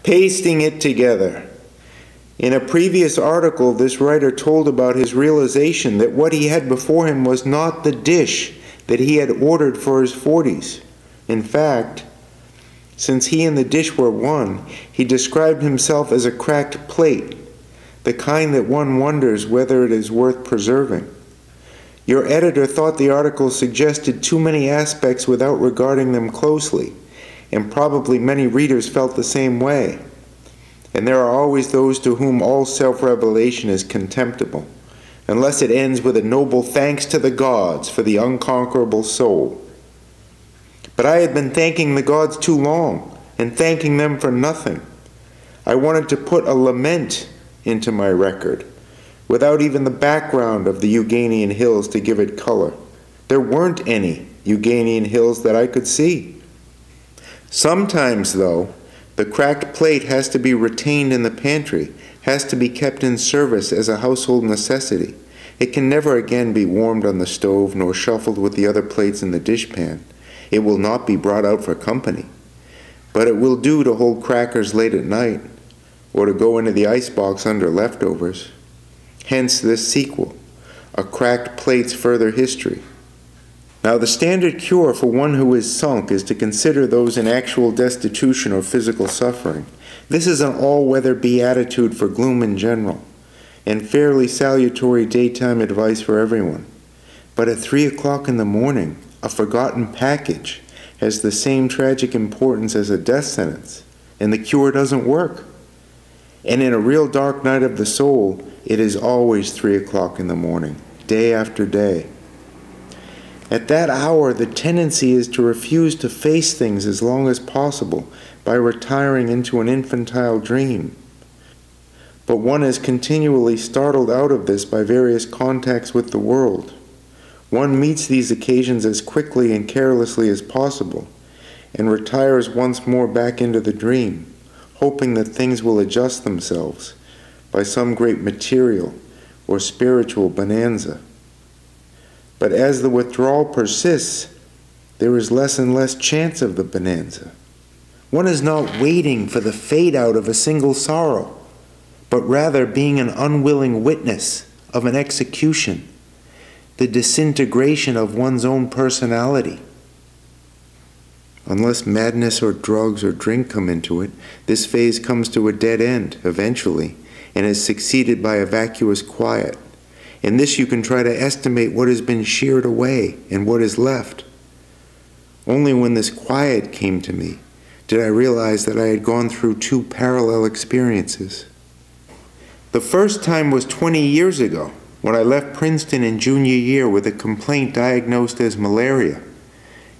Pasting it together. In a previous article, this writer told about his realization that what he had before him was not the dish that he had ordered for his 40s. In fact, since he and the dish were one, he described himself as a cracked plate, the kind that one wonders whether it is worth preserving. Your editor thought the article suggested too many aspects without regarding them closely, and probably many readers felt the same way. And there are always those to whom all self-revelation is contemptible, unless it ends with a noble thanks to the gods for the unconquerable soul. But I had been thanking the gods too long, and thanking them for nothing. I wanted to put a lament into my record, without even the background of the Euganean hills to give it color. There weren't any Euganean hills that I could see. Sometimes, though, the cracked plate has to be retained in the pantry, has to be kept in service as a household necessity. It can never again be warmed on the stove nor shuffled with the other plates in the dishpan. It will not be brought out for company. But it will do to hold crackers late at night, or to go into the icebox under leftovers. Hence this sequel, A Cracked Plate's Further History. Now, the standard cure for one who is sunk is to consider those in actual destitution or physical suffering. This is an all-weather beatitude for gloom in general, and fairly salutary daytime advice for everyone. But at 3 o'clock in the morning, a forgotten package has the same tragic importance as a death sentence, and the cure doesn't work. And in a real dark night of the soul, it is always 3 o'clock in the morning, day after day. At that hour, the tendency is to refuse to face things as long as possible by retiring into an infantile dream. But one is continually startled out of this by various contacts with the world. One meets these occasions as quickly and carelessly as possible, and retires once more back into the dream, hoping that things will adjust themselves by some great material or spiritual bonanza. But as the withdrawal persists, there is less and less chance of the bonanza. One is not waiting for the fade out of a single sorrow, but rather being an unwilling witness of an execution, the disintegration of one's own personality. Unless madness or drugs or drink come into it, this phase comes to a dead end eventually, and is succeeded by a vacuous quiet. In this you can try to estimate what has been sheared away and what is left. Only when this quiet came to me did I realize that I had gone through two parallel experiences. The first time was 20 years ago, when I left Princeton in junior year with a complaint diagnosed as malaria.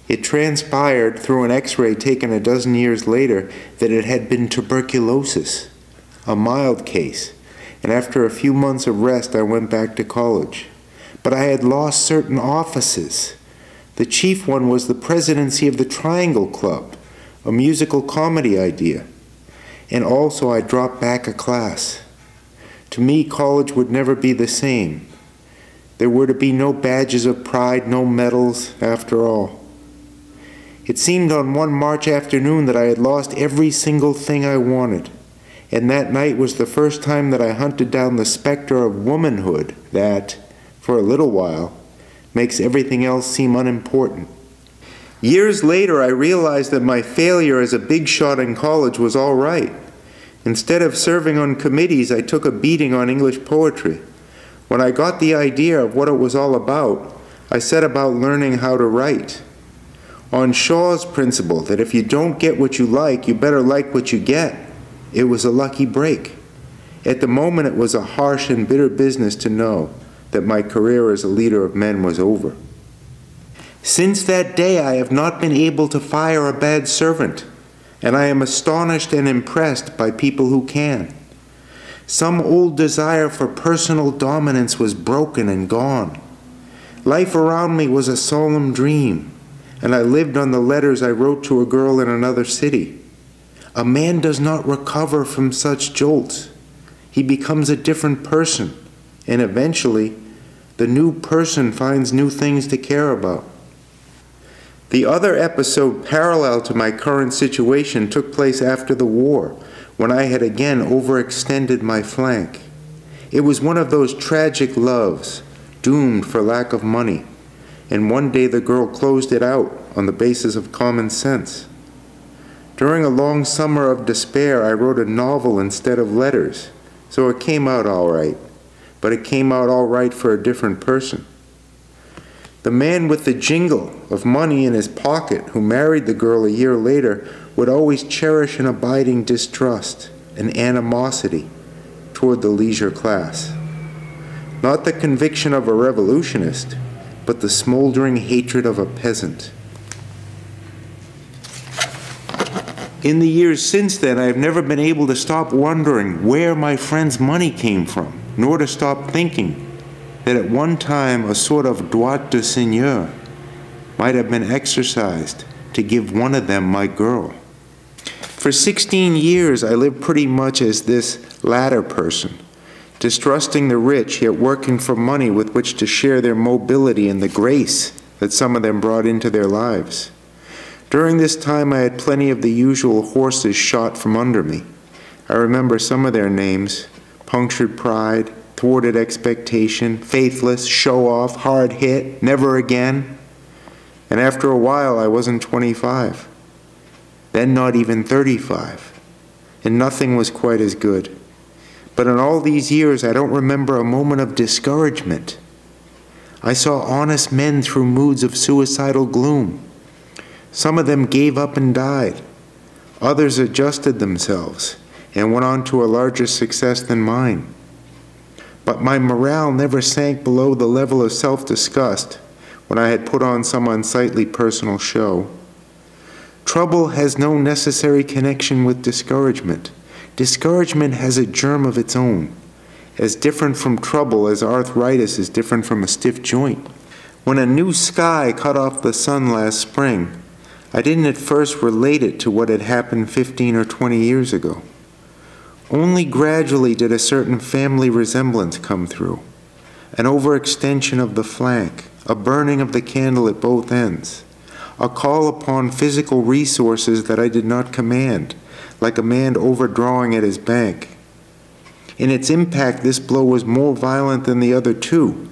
It transpired through an X-ray taken a dozen years later that it had been tuberculosis, a mild case, and after a few months of rest I went back to college. But I had lost certain offices. The chief one was the presidency of the Triangle Club, a musical comedy idea, and also I dropped back a class. To me, college would never be the same. There were to be no badges of pride, no medals, after all. It seemed on one March afternoon that I had lost every single thing I wanted, and that night was the first time that I hunted down the specter of womanhood that, for a little while, makes everything else seem unimportant. Years later, I realized that my failure as a big shot in college was all right. Instead of serving on committees, I took a beating on English poetry. When I got the idea of what it was all about, I set about learning how to write. On Shaw's principle that if you don't get what you like, you better like what you get, it was a lucky break. At the moment, it was a harsh and bitter business to know that my career as a leader of men was over. Since that day, I have not been able to fire a bad servant, and I am astonished and impressed by people who can. Some old desire for personal dominance was broken and gone. Life around me was a solemn dream, and I lived on the letters I wrote to a girl in another city. A man does not recover from such jolts. He becomes a different person, and eventually, the new person finds new things to care about. The other episode parallel to my current situation took place after the war, when I had again overextended my flank. It was one of those tragic loves, doomed for lack of money, and one day the girl closed it out on the basis of common sense. During a long summer of despair, I wrote a novel instead of letters, so it came out all right, but it came out all right for a different person. The man with the jingle of money in his pocket who married the girl a year later would always cherish an abiding distrust, an animosity toward the leisure class. Not the conviction of a revolutionist, but the smoldering hatred of a peasant. In the years since then, I have never been able to stop wondering where my friend's money came from, nor to stop thinking that at one time a sort of droit de seigneur might have been exercised to give one of them my girl. For 16 years, I lived pretty much as this latter person, distrusting the rich, yet working for money with which to share their mobility and the grace that some of them brought into their lives. During this time, I had plenty of the usual horses shot from under me. I remember some of their names: punctured pride, thwarted expectation, faithless, show-off, hard hit, never again. And after a while, I wasn't 25. Then not even 35. And nothing was quite as good. But in all these years, I don't remember a moment of discouragement. I saw honest men through moods of suicidal gloom. Some of them gave up and died. Others adjusted themselves and went on to a larger success than mine. But my morale never sank below the level of self-disgust when I had put on some unsightly personal show. Trouble has no necessary connection with discouragement. Discouragement has a germ of its own, as different from trouble as arthritis is different from a stiff joint. When a new sky cut off the sun last spring, I didn't at first relate it to what had happened 15 or 20 years ago. Only gradually did a certain family resemblance come through, an overextension of the flank, a burning of the candle at both ends, a call upon physical resources that I did not command, like a man overdrawing at his bank. In its impact, this blow was more violent than the other two,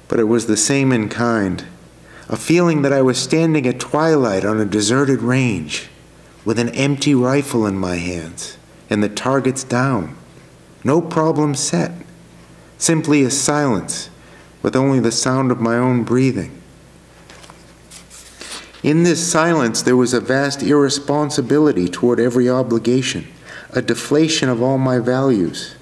but it was the same in kind. A feeling that I was standing at twilight on a deserted range, with an empty rifle in my hands, and the targets down. No problem set, simply a silence, with only the sound of my own breathing. In this silence, there was a vast irresponsibility toward every obligation, a deflation of all my values,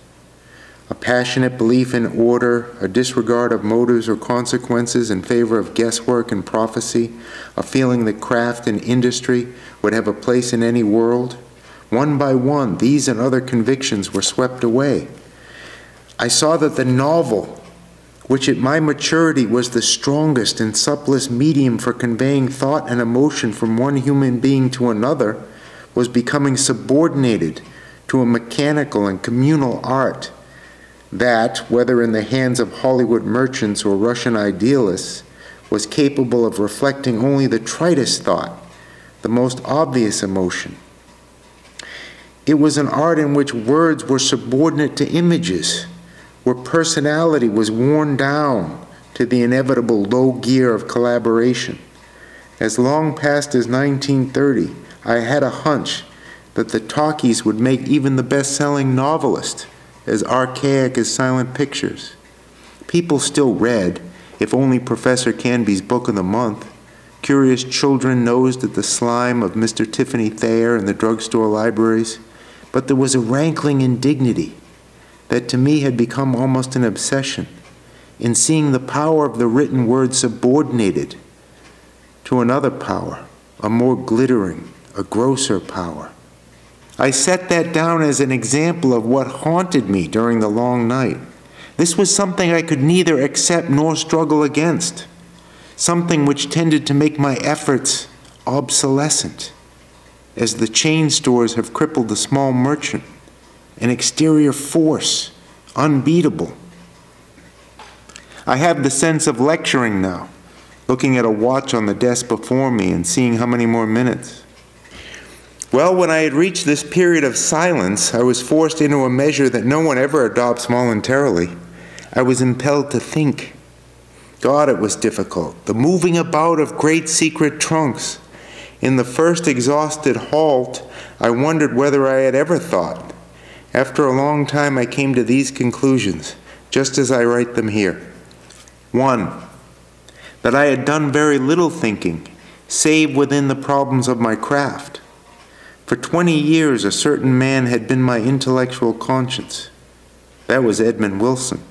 a passionate belief in order, a disregard of motives or consequences in favor of guesswork and prophecy, a feeling that craft and industry would have a place in any world. One by one, these and other convictions were swept away. I saw that the novel, which at my maturity was the strongest and supplest medium for conveying thought and emotion from one human being to another, was becoming subordinated to a mechanical and communal art that, whether in the hands of Hollywood merchants or Russian idealists, was capable of reflecting only the tritest thought, the most obvious emotion. It was an art in which words were subordinate to images, where personality was worn down to the inevitable low gear of collaboration. As long past as 1930, I had a hunch that the talkies would make even the best-selling novelist as archaic as silent pictures. People still read, if only Professor Canby's Book of the Month. Curious children nosed at the slime of Mr. Tiffany Thayer in the drugstore libraries. But there was a rankling indignity that to me had become almost an obsession in seeing the power of the written word subordinated to another power, a more glittering, a grosser power. I set that down as an example of what haunted me during the long night. This was something I could neither accept nor struggle against, something which tended to make my efforts obsolescent, as the chain stores have crippled the small merchant, an exterior force, unbeatable. I have the sense of lecturing now, looking at a watch on the desk before me and seeing how many more minutes. Well, when I had reached this period of silence, I was forced into a measure that no one ever adopts voluntarily. I was impelled to think. God, it was difficult. The moving about of great secret trunks. In the first exhausted halt, I wondered whether I had ever thought. After a long time, I came to these conclusions, just as I write them here. 1. That I had done very little thinking, save within the problems of my craft. For 20 years, a certain man had been my intellectual conscience. That was Edmund Wilson.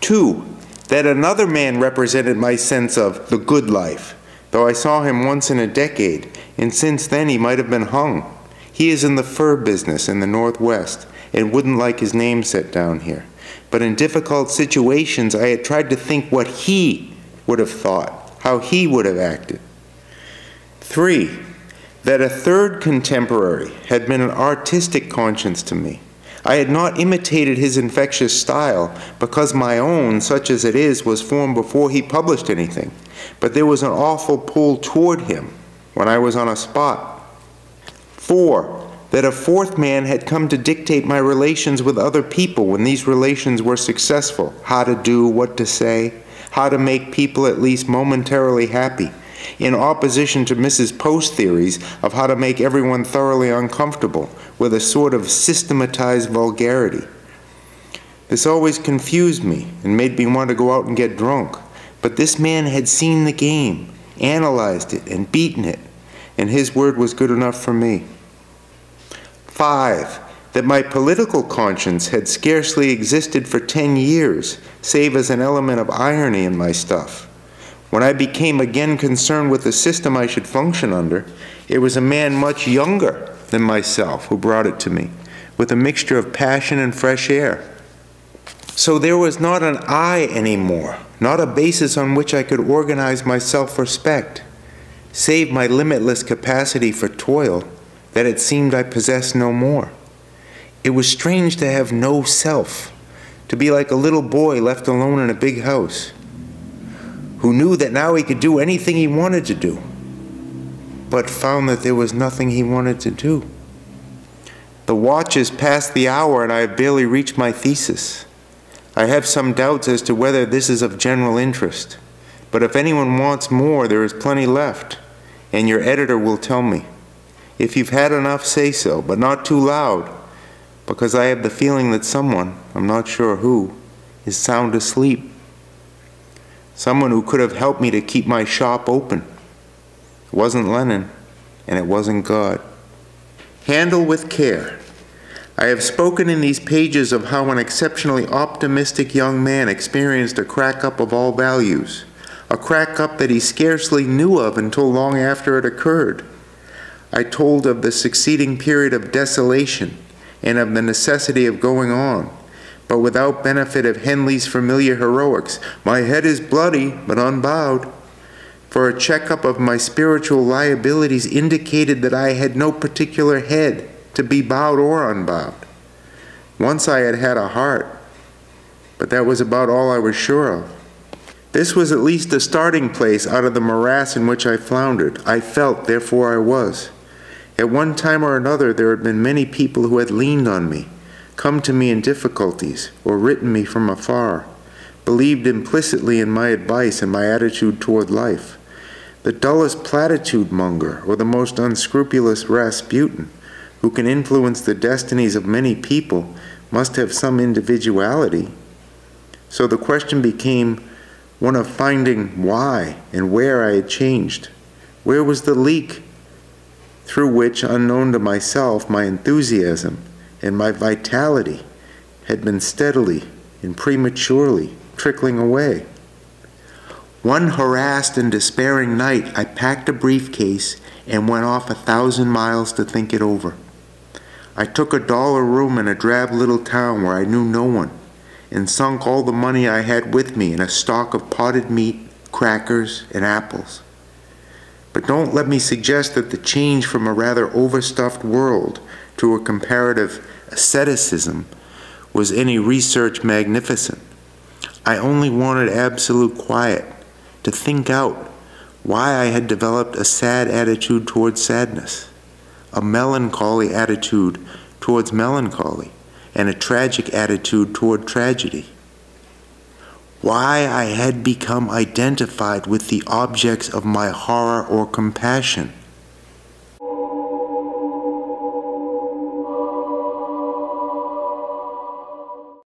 2. That another man represented my sense of the good life, though I saw him once in a decade, and since then he might have been hung. He is in the fur business in the Northwest, and wouldn't like his name set down here. But in difficult situations, I had tried to think what he would have thought, how he would have acted. 3. That a third contemporary had been an artistic conscience to me. I had not imitated his infectious style, because my own, such as it is, was formed before he published anything. But there was an awful pull toward him when I was on a spot. 4. That a fourth man had come to dictate my relations with other people when these relations were successful, how to do, what to say, how to make people at least momentarily happy, in opposition to Mrs. Post's theories of how to make everyone thoroughly uncomfortable with a sort of systematized vulgarity. This always confused me and made me want to go out and get drunk. But this man had seen the game, analyzed it, and beaten it, and his word was good enough for me. 5. That my political conscience had scarcely existed for 10 years, save as an element of irony in my stuff. When I became again concerned with the system I should function under, it was a man much younger than myself who brought it to me, with a mixture of passion and fresh air. So there was not an I anymore, not a basis on which I could organize my self-respect, save my limitless capacity for toil, that it seemed I possessed no more. It was strange to have no self, to be like a little boy left alone in a big house, who knew that now he could do anything he wanted to do, but found that there was nothing he wanted to do. The watch is past the hour and I have barely reached my thesis. I have some doubts as to whether this is of general interest, but if anyone wants more, there is plenty left, and your editor will tell me. If you've had enough, say so, but not too loud, because I have the feeling that someone, I'm not sure who, is sound asleep. Someone who could have helped me to keep my shop open. It wasn't Lenin, and it wasn't God. Handle with care. I have spoken in these pages of how an exceptionally optimistic young man experienced a crack-up of all values, a crack-up that he scarcely knew of until long after it occurred. I told of the succeeding period of desolation and of the necessity of going on, but without benefit of Henley's familiar heroics. My head is bloody, but unbowed. For a checkup of my spiritual liabilities indicated that I had no particular head to be bowed or unbowed. Once I had had a heart, but that was about all I was sure of. This was at least a starting place out of the morass in which I floundered. I felt, therefore I was. At one time or another, there had been many people who had leaned on me, come to me in difficulties, or written me from afar, believed implicitly in my advice and my attitude toward life. The dullest platitude monger, or the most unscrupulous Rasputin, who can influence the destinies of many people, must have some individuality. So the question became one of finding why and where I had changed. Where was the leak through which, unknown to myself, my enthusiasm and my vitality had been steadily and prematurely trickling away? One harassed and despairing night, I packed a briefcase and went off 1,000 miles to think it over. I took a $1 room in a drab little town where I knew no one, and sunk all the money I had with me in a stock of potted meat, crackers, and apples. But don't let me suggest that the change from a rather overstuffed world to a comparative asceticism was any research magnificent. I only wanted absolute quiet, to think out why I had developed a sad attitude towards sadness, a melancholy attitude towards melancholy, and a tragic attitude toward tragedy. Why I had become identified with the objects of my horror or compassion,